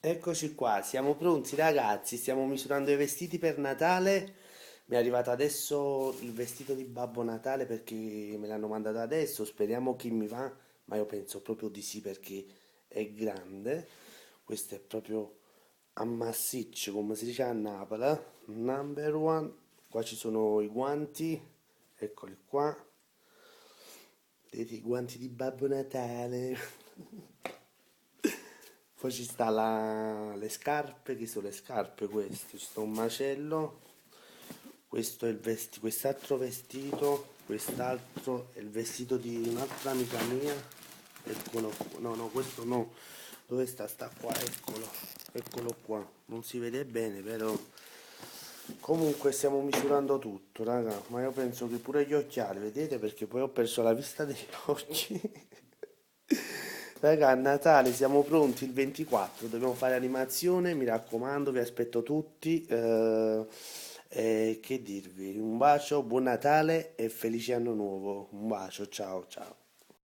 Eccoci qua, siamo pronti ragazzi, stiamo misurando i vestiti per Natale. Mi è arrivato adesso il vestito di Babbo Natale perché me l'hanno mandato adesso, speriamo che mi va, ma io penso proprio di sì perché è grande. Questo è proprio a massiccio, come si dice a Napoli, number one. Qua ci sono i guanti, eccoli qua. Vedete i guanti di Babbo Natale. Poi ci sta le scarpe, che sono le scarpe queste? Ci sta un macello, questo è quest'altro vestito, quest'altro è il vestito di un'altra amica mia, eccolo qua, no no questo no, dove sta? Sta qua, eccolo, eccolo qua, non si vede bene però comunque stiamo misurando tutto raga, ma io penso che pure gli occhiali, vedete perché poi ho perso la vista degli occhi. Raga, a Natale siamo pronti il 24, dobbiamo fare animazione, mi raccomando, vi aspetto tutti. Che dirvi? Un bacio, buon Natale e felice anno nuovo. Un bacio, ciao ciao.